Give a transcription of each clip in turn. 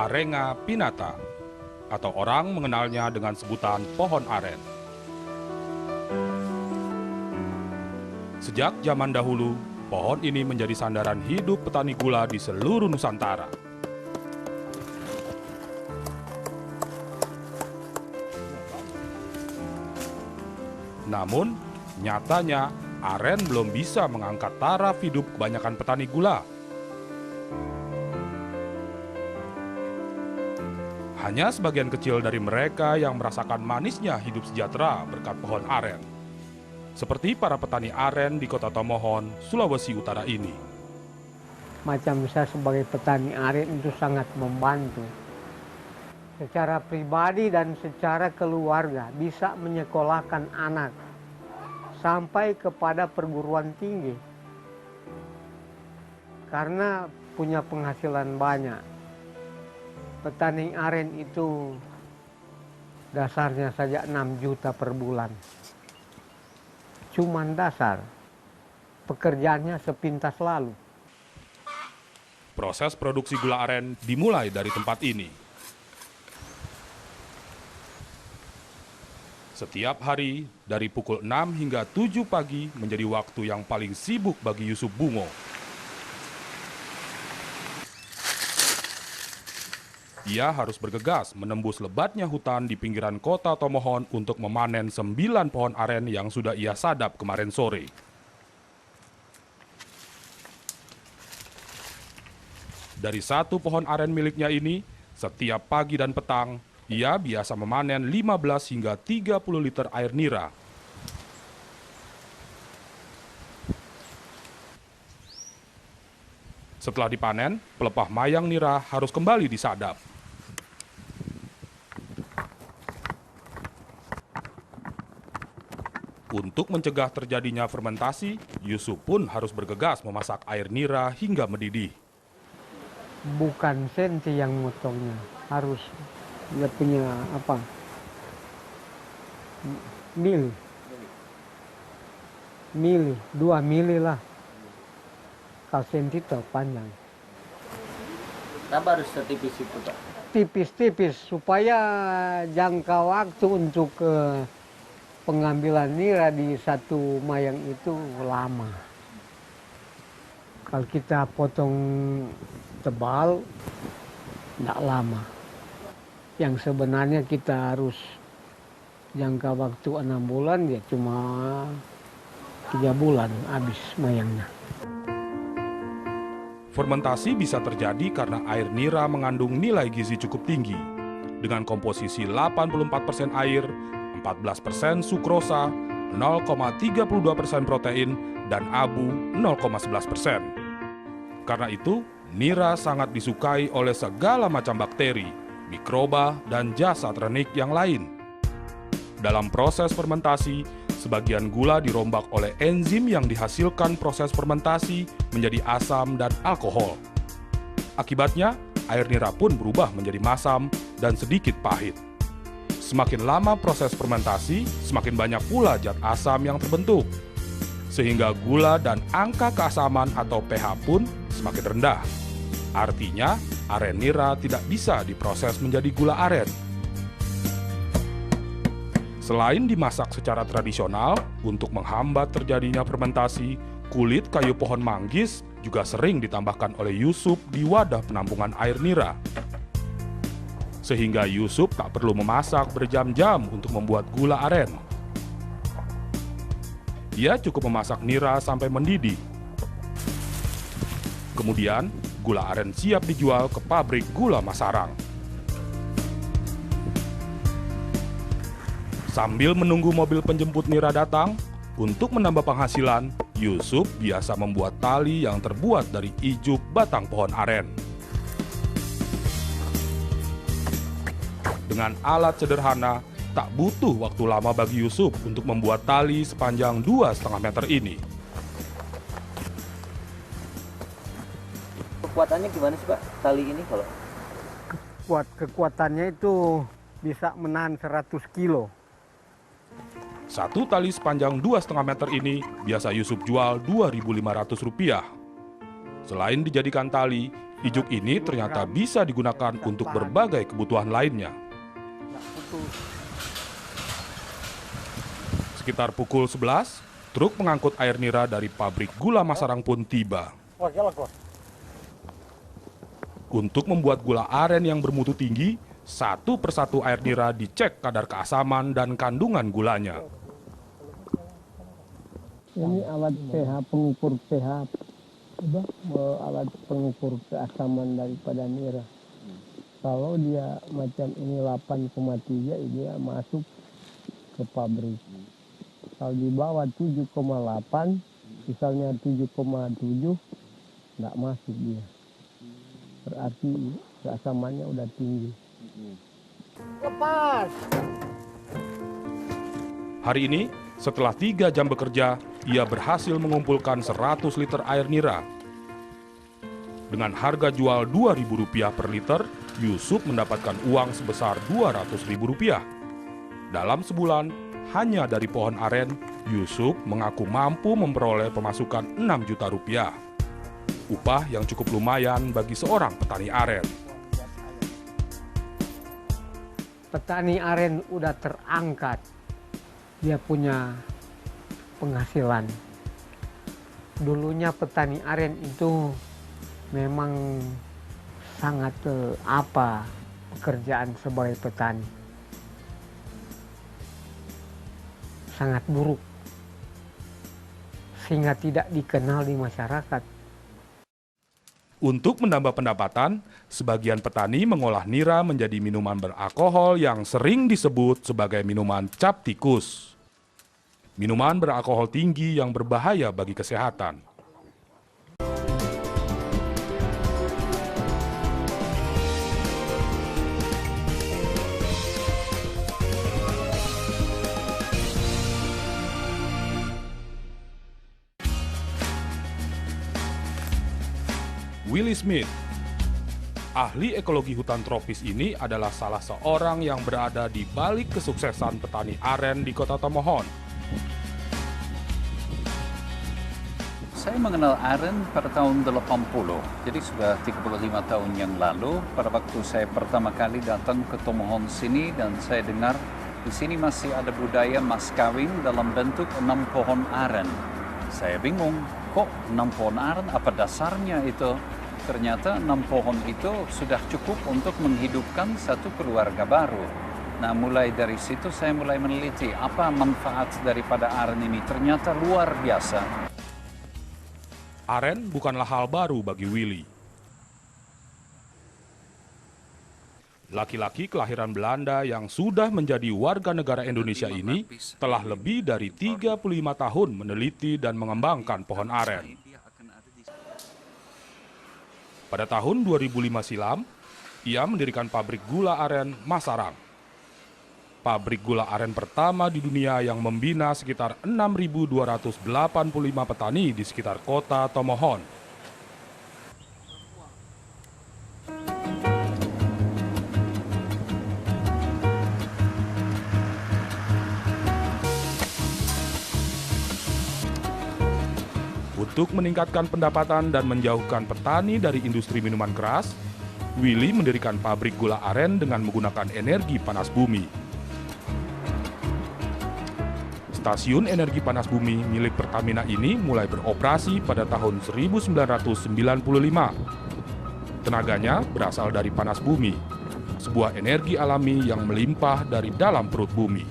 Arenga pinnata, atau orang mengenalnya dengan sebutan pohon aren. Sejak zaman dahulu, pohon ini menjadi sandaran hidup petani gula di seluruh Nusantara. Namun, nyatanya aren belum bisa mengangkat taraf hidup kebanyakan petani gula. Hanya sebagian kecil dari mereka yang merasakan manisnya hidup sejahtera berkat pohon aren. Seperti para petani aren di Kota Tomohon, Sulawesi Utara ini. Macam saya sebagai petani aren itu sangat membantu. Secara pribadi dan secara keluarga bisa menyekolahkan anak sampai kepada perguruan tinggi. Karena punya penghasilan banyak. Petani aren itu dasarnya saja 6 juta per bulan. Cuman dasar. Pekerjaannya sepintas lalu. Proses produksi gula aren dimulai dari tempat ini. Setiap hari, dari pukul 6 hingga 7 pagi menjadi waktu yang paling sibuk bagi Yusuf Bungo. Ia harus bergegas menembus lebatnya hutan di pinggiran Kota Tomohon untuk memanen 9 pohon aren yang sudah ia sadap kemarin sore. Dari satu pohon aren miliknya ini, setiap pagi dan petang, ia biasa memanen 15 hingga 30 liter air nira. Setelah dipanen, pelepah mayang nira harus kembali disadap. Untuk mencegah terjadinya fermentasi, Yusuf pun harus bergegas memasak air nira hingga mendidih. Bukan senti yang motongnya, harus dia punya mili 2 mili lah. Kalau senti itu panjang. Kenapa harus setipis itu, Pak? Tipis-tipis supaya jangka waktu untuk pengambilan nira di satu mayang itu lama. Kalau kita potong tebal, tidak lama. Yang sebenarnya kita harus jangka waktu 6 bulan, ya cuma 3 bulan habis mayangnya. Fermentasi bisa terjadi karena air nira mengandung nilai gizi cukup tinggi, dengan komposisi 84% air, 14% sukrosa, 0,32% protein, dan abu 0,11%. Karena itu, nira sangat disukai oleh segala macam bakteri, mikroba, dan jasad renik yang lain. Dalam proses fermentasi, sebagian gula dirombak oleh enzim yang dihasilkan proses fermentasi menjadi asam dan alkohol. Akibatnya, air nira pun berubah menjadi masam dan sedikit pahit. Semakin lama proses fermentasi, semakin banyak pula zat asam yang terbentuk. Sehingga gula dan angka keasaman atau pH pun semakin rendah. Artinya, aren nira tidak bisa diproses menjadi gula aren. Selain dimasak secara tradisional, untuk menghambat terjadinya fermentasi, kulit kayu pohon manggis juga sering ditambahkan oleh Yusuf di wadah penampungan air nira. Sehingga Yusuf tak perlu memasak berjam-jam untuk membuat gula aren. Ia cukup memasak nira sampai mendidih. Kemudian, gula aren siap dijual ke pabrik gula Masarang. Sambil menunggu mobil penjemput nira datang, untuk menambah penghasilan, Yusuf biasa membuat tali yang terbuat dari ijuk batang pohon aren. Dengan alat sederhana, tak butuh waktu lama bagi Yusuf untuk membuat tali sepanjang 2,5 meter ini. Kekuatannya gimana sih, Pak, tali ini kalau? Kekuatannya itu bisa menahan 100 kilo. Satu tali sepanjang 2,5 meter ini biasa Yusuf jual Rp2.500. Selain dijadikan tali, Ijuk ini ternyata bisa digunakan untuk berbagai kebutuhan lainnya. Sekitar pukul 11, truk pengangkut air nira dari pabrik gula Masarang pun tiba. Untuk membuat gula aren yang bermutu tinggi, satu persatu air nira dicek kadar keasaman dan kandungan gulanya. Ini alat pH, pengukur pH, alat pengukur keasaman daripada nira. Kalau dia macam ini 8,3, dia masuk ke pabrik. Kalau di bawah 7,8, misalnya 7,7, nggak masuk dia. Berarti keasamannya udah tinggi. Lepas! Hari ini, setelah 3 jam bekerja, ia berhasil mengumpulkan 100 liter air nira. Dengan harga jual Rp2.000 per liter, Yusuf mendapatkan uang sebesar Rp200.000. Dalam sebulan, hanya dari pohon aren, Yusuf mengaku mampu memperoleh pemasukan Rp6 juta. Upah yang cukup lumayan bagi seorang petani aren. Petani aren udah terangkat. Dia punya penghasilan. Dulunya petani aren itu memang sangat pekerjaan sebagai petani. Sangat buruk. Sehingga tidak dikenal di masyarakat. Untuk menambah pendapatan, sebagian petani mengolah nira menjadi minuman beralkohol yang sering disebut sebagai minuman cap tikus. Minuman beralkohol tinggi yang berbahaya bagi kesehatan. Willie Smith, ahli ekologi hutan tropis ini adalah salah seorang yang berada di balik kesuksesan petani aren di kota Tomohon. Saya mengenal aren pada tahun 80, jadi sudah 35 tahun yang lalu. Pada waktu saya pertama kali datang ke Tomohon sini dan saya dengar di sini masih ada budaya mas kawin dalam bentuk 6 pohon aren. Saya bingung, kok 6 pohon aren, apa dasarnya itu? Ternyata 6 pohon itu sudah cukup untuk menghidupkan satu keluarga baru. Nah, mulai dari situ saya mulai meneliti apa manfaat daripada aren ini. Ternyata luar biasa. Aren bukanlah hal baru bagi Willy. Laki-laki kelahiran Belanda yang sudah menjadi warga negara Indonesia ini telah lebih dari 35 tahun meneliti dan mengembangkan pohon aren. Pada tahun 2005 silam, ia mendirikan pabrik gula aren Masarang. Pabrik gula aren pertama di dunia yang membina sekitar 6.285 petani di sekitar kota Tomohon. Untuk meningkatkan pendapatan dan menjauhkan petani dari industri minuman keras, Willy mendirikan pabrik gula aren dengan menggunakan energi panas bumi. Stasiun energi panas bumi milik Pertamina ini mulai beroperasi pada tahun 1995. Tenaganya berasal dari panas bumi, sebuah energi alami yang melimpah dari dalam perut bumi.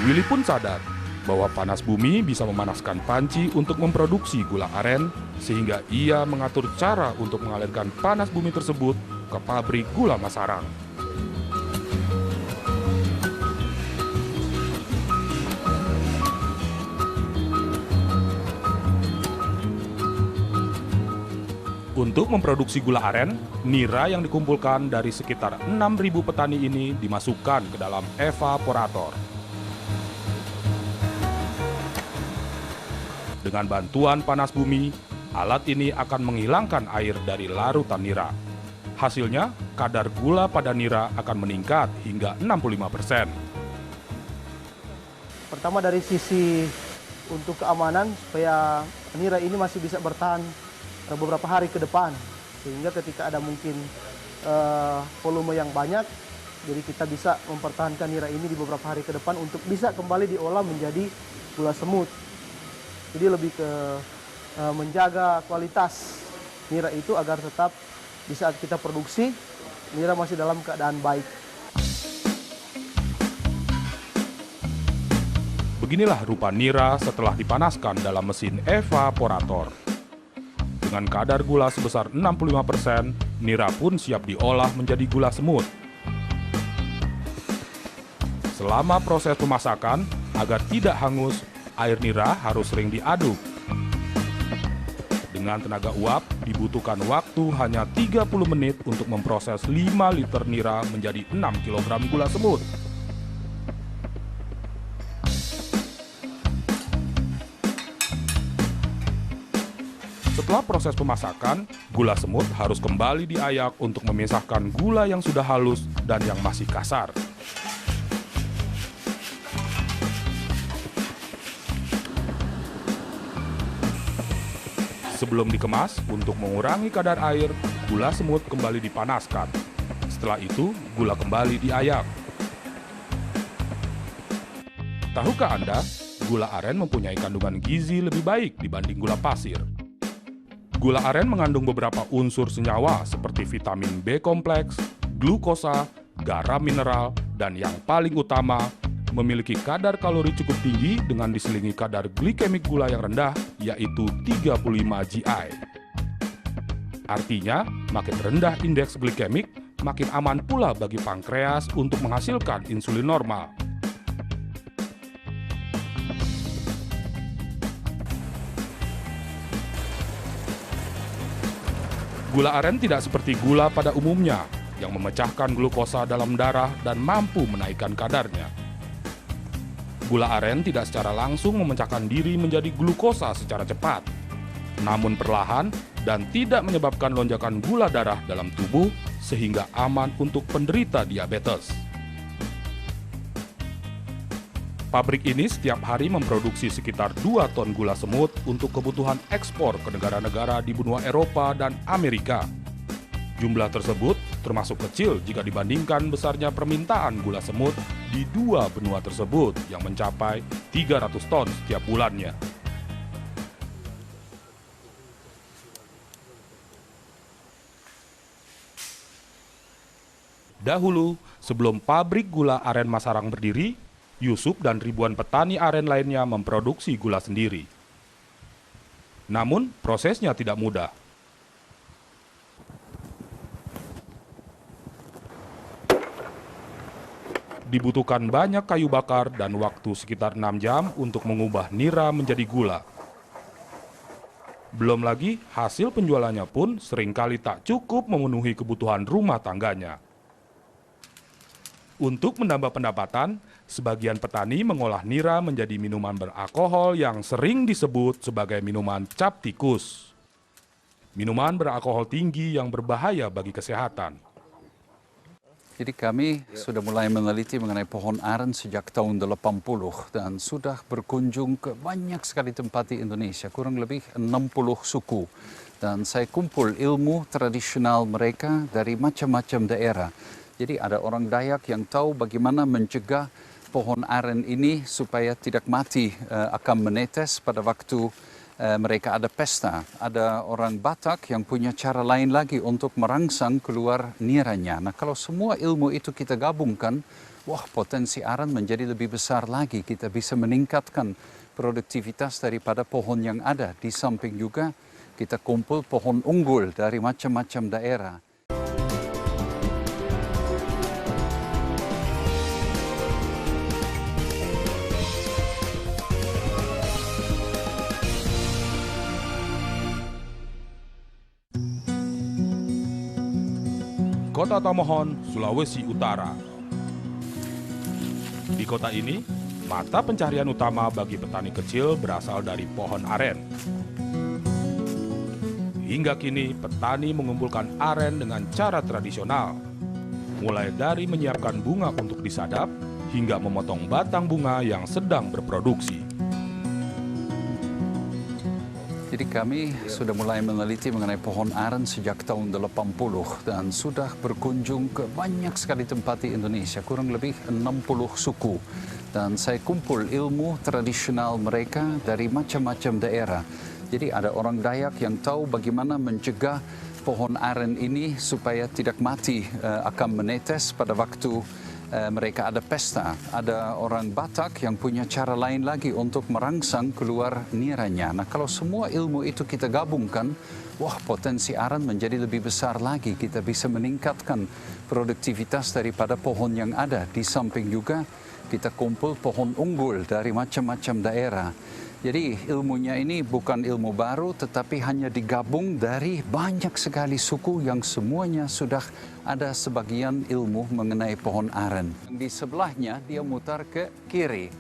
Willy pun sadar bahwa panas bumi bisa memanaskan panci untuk memproduksi gula aren, sehingga ia mengatur cara untuk mengalirkan panas bumi tersebut ke pabrik gula Masarang. Untuk memproduksi gula aren, nira yang dikumpulkan dari sekitar 6.000 petani ini dimasukkan ke dalam evaporator. Dengan bantuan panas bumi, alat ini akan menghilangkan air dari larutan nira. Hasilnya, kadar gula pada nira akan meningkat hingga 65%. Pertama dari sisi untuk keamanan, supaya nira ini masih bisa bertahan beberapa hari ke depan. Sehingga ketika ada mungkin volume yang banyak, jadi kita bisa mempertahankan nira ini di beberapa hari ke depan untuk bisa kembali diolah menjadi gula semut. Jadi lebih ke menjaga kualitas nira itu agar tetap di saat kita produksi, nira masih dalam keadaan baik. Beginilah rupa nira setelah dipanaskan dalam mesin evaporator. Dengan kadar gula sebesar 65%, nira pun siap diolah menjadi gula semut. Selama proses pemasakan, agar tidak hangus, air nira harus sering diaduk. Dengan tenaga uap, dibutuhkan waktu hanya 30 menit untuk memproses 5 liter nira menjadi 6 kg gula semut. Setelah proses pemasakan, gula semut harus kembali diayak untuk memisahkan gula yang sudah halus dan yang masih kasar. Sebelum dikemas, untuk mengurangi kadar air, gula semut kembali dipanaskan. Setelah itu, gula kembali diayak. Tahukah Anda, gula aren mempunyai kandungan gizi lebih baik dibanding gula pasir? Gula aren mengandung beberapa unsur senyawa seperti vitamin B kompleks, glukosa, garam mineral, dan yang paling utama, memiliki kadar kalori cukup tinggi dengan diselingi kadar glikemik gula yang rendah, yaitu 35 GI. Artinya, makin rendah indeks glikemik, makin aman pula bagi pankreas untuk menghasilkan insulin normal. Gula aren tidak seperti gula pada umumnya, yang memecahkan glukosa dalam darah dan mampu menaikkan kadarnya. Gula aren tidak secara langsung memecahkan diri menjadi glukosa secara cepat, namun perlahan dan tidak menyebabkan lonjakan gula darah dalam tubuh sehingga aman untuk penderita diabetes. Pabrik ini setiap hari memproduksi sekitar 2 ton gula semut untuk kebutuhan ekspor ke negara-negara di benua Eropa dan Amerika. Jumlah tersebut termasuk kecil jika dibandingkan besarnya permintaan gula semut di 2 benua tersebut yang mencapai 300 ton setiap bulannya. Dahulu, sebelum pabrik gula aren Masarang berdiri, Yusuf dan ribuan petani aren lainnya memproduksi gula sendiri. Namun, prosesnya tidak mudah. Dibutuhkan banyak kayu bakar dan waktu sekitar 6 jam untuk mengubah nira menjadi gula. Belum lagi, hasil penjualannya pun seringkali tak cukup memenuhi kebutuhan rumah tangganya. Untuk menambah pendapatan, sebagian petani mengolah nira menjadi minuman beralkohol yang sering disebut sebagai minuman cap tikus. Minuman beralkohol tinggi yang berbahaya bagi kesehatan. Jadi kami sudah mulai meneliti mengenai pohon aren sejak tahun 80 dan sudah berkunjung ke banyak sekali tempat di Indonesia, kurang lebih 60 suku. Dan saya kumpul ilmu tradisional mereka dari macam-macam daerah. Jadi ada orang Dayak yang tahu bagaimana mencegah pohon aren ini supaya tidak mati akan menetes pada waktu mereka ada pesta. Ada orang Batak yang punya cara lain lagi untuk merangsang keluar niranya. Nah, kalau semua ilmu itu kita gabungkan, wah, potensi aren menjadi lebih besar lagi. Kita bisa meningkatkan produktivitas daripada pohon yang ada. Di samping juga kita kumpul pohon unggul dari macam-macam daerah. Kota Tomohon, Sulawesi Utara. Di kota ini, mata pencaharian utama bagi petani kecil berasal dari pohon aren. Hingga kini, petani mengumpulkan aren dengan cara tradisional, mulai dari menyiapkan bunga untuk disadap, hingga memotong batang bunga yang sedang berproduksi. Jadi kami sudah mulai meneliti mengenai pohon aren sejak tahun 80 dan sudah berkunjung ke banyak sekali tempat di Indonesia, kurang lebih 60 suku. Dan saya kumpul ilmu tradisional mereka dari macam-macam daerah. Jadi ada orang Dayak yang tahu bagaimana mencegah pohon aren ini supaya tidak mati akan menetes pada waktu mereka ada pesta. Ada orang Batak yang punya cara lain lagi untuk merangsang keluar niranya. Nah, kalau semua ilmu itu kita gabungkan, wah, potensi aren menjadi lebih besar lagi. Kita bisa meningkatkan produktivitas daripada pohon yang ada. Di samping juga kita kumpul pohon unggul dari macam-macam daerah. Jadi ilmunya ini bukan ilmu baru, tetapi hanya digabung dari banyak sekali suku yang semuanya sudah ada sebagian ilmu mengenai pohon aren. Di sebelahnya dia mutar ke kiri.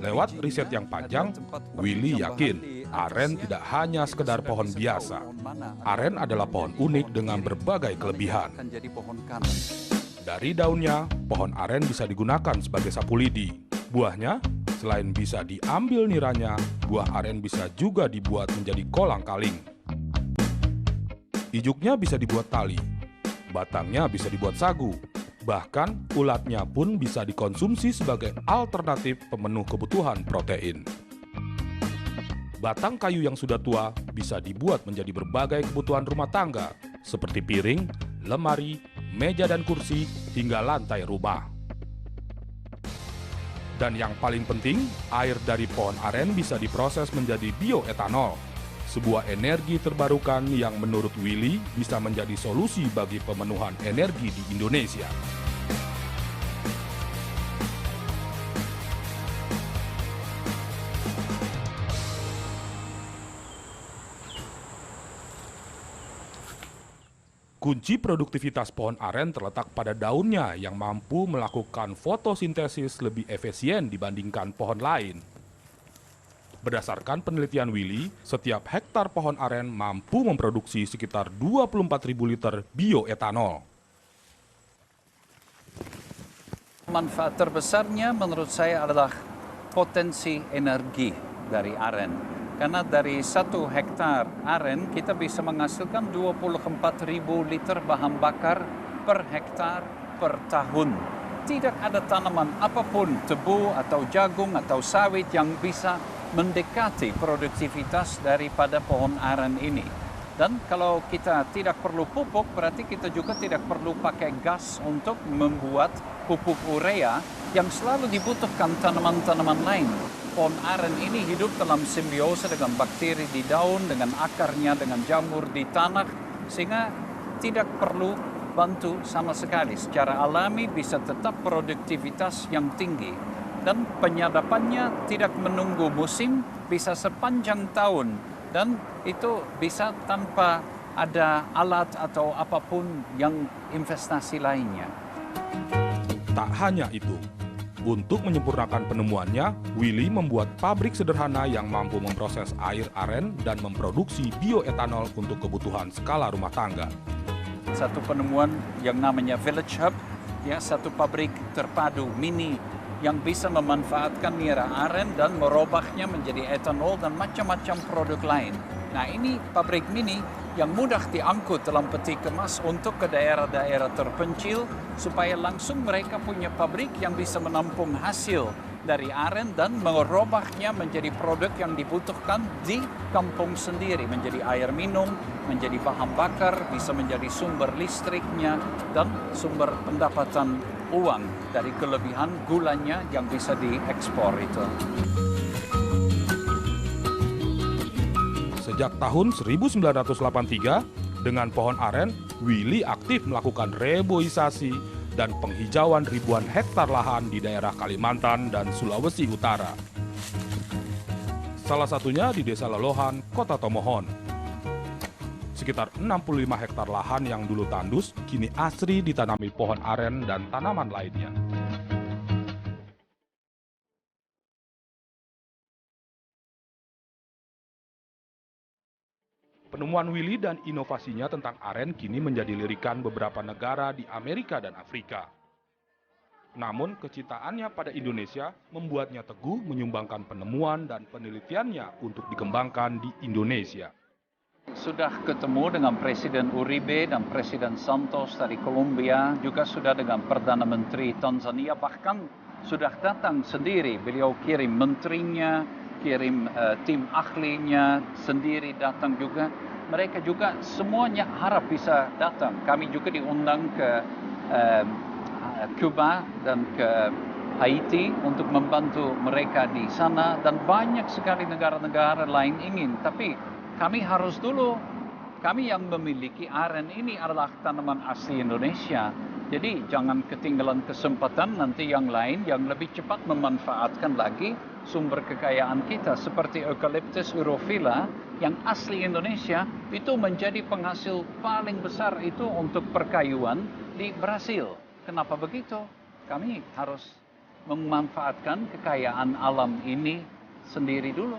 Lewat riset yang panjang, Willy yakin aren tidak hanya sekedar pohon biasa. Aren adalah pohon unik dengan berbagai kelebihan. Dari daunnya, pohon aren bisa digunakan sebagai sapu lidi. Buahnya, selain bisa diambil niranya, buah aren bisa juga dibuat menjadi kolang-kaling. Ijuknya bisa dibuat tali, batangnya bisa dibuat sagu, bahkan ulatnya pun bisa dikonsumsi sebagai alternatif pemenuh kebutuhan protein. Batang kayu yang sudah tua bisa dibuat menjadi berbagai kebutuhan rumah tangga, seperti piring, lemari, meja dan kursi, hingga lantai rumah. Dan yang paling penting, air dari pohon aren bisa diproses menjadi bioetanol, sebuah energi terbarukan yang menurut Willy bisa menjadi solusi bagi pemenuhan energi di Indonesia. Kunci produktivitas pohon aren terletak pada daunnya yang mampu melakukan fotosintesis lebih efisien dibandingkan pohon lain. Berdasarkan penelitian Willy, setiap hektar pohon aren mampu memproduksi sekitar 24.000 liter bioetanol. Manfaat terbesarnya menurut saya adalah potensi energi dari aren. Karena dari 1 hektar aren kita bisa menghasilkan 24.000 liter bahan bakar per hektar per tahun. Tidak ada tanaman apapun, tebu atau jagung atau sawit yang bisa mendekati produktivitas daripada pohon aren ini. Dan kalau kita tidak perlu pupuk, berarti kita juga tidak perlu pakai gas untuk membuat pupuk urea yang selalu dibutuhkan tanaman-tanaman lain. Pohon aren ini hidup dalam simbiose dengan bakteri di daun, dengan akarnya, dengan jamur di tanah, sehingga tidak perlu bantu sama sekali. Secara alami bisa tetap produktivitas yang tinggi. Dan penyadapannya tidak menunggu musim, bisa sepanjang tahun. Dan itu bisa tanpa ada alat atau apapun yang investasi lainnya. Tak hanya itu, untuk menyempurnakan penemuannya, Willy membuat pabrik sederhana yang mampu memproses air aren dan memproduksi bioetanol untuk kebutuhan skala rumah tangga. Satu penemuan yang namanya Village Hub, ya, satu pabrik terpadu mini yang bisa memanfaatkan nira aren dan merubahnya menjadi etanol dan macam-macam produk lain. Nah, ini pabrik mini yang mudah diangkut dalam peti kemas untuk ke daerah-daerah terpencil supaya langsung mereka punya pabrik yang bisa menampung hasil dari aren dan merubahnya menjadi produk yang dibutuhkan di kampung sendiri, menjadi air minum, menjadi bahan bakar, bisa menjadi sumber listriknya dan sumber pendapatan uang dari kelebihan gulanya yang bisa diekspor itu. Sejak tahun 1983, dengan pohon aren, Willy aktif melakukan reboisasi dan penghijauan ribuan hektar lahan di daerah Kalimantan dan Sulawesi Utara. Salah satunya di Desa Lolohan, Kota Tomohon. Sekitar 65 hektar lahan yang dulu tandus, kini asri ditanami pohon aren dan tanaman lainnya. Penemuan Willy dan inovasinya tentang aren kini menjadi lirikan beberapa negara di Amerika dan Afrika. Namun kecintaannya pada Indonesia membuatnya teguh menyumbangkan penemuan dan penelitiannya untuk dikembangkan di Indonesia. Sudah ketemu dengan Presiden Uribe dan Presiden Santos dari Kolombia, juga sudah dengan Perdana Menteri Tanzania, bahkan sudah datang sendiri. Beliau kirim menterinya, kirim tim ahlinya sendiri datang juga. Mereka juga semuanya harap bisa datang. Kami juga diundang ke Cuba dan ke Haiti untuk membantu mereka di sana, dan banyak sekali negara-negara lain ingin. Tapi kami harus dulu, kami yang memiliki aren ini adalah tanaman asli Indonesia. Jadi jangan ketinggalan kesempatan nanti yang lain yang lebih cepat memanfaatkan lagi sumber kekayaan kita seperti Eucalyptus europhila yang asli Indonesia itu menjadi penghasil paling besar itu untuk perkayuan di Brasil. Kenapa begitu? Kami harus memanfaatkan kekayaan alam ini sendiri dulu.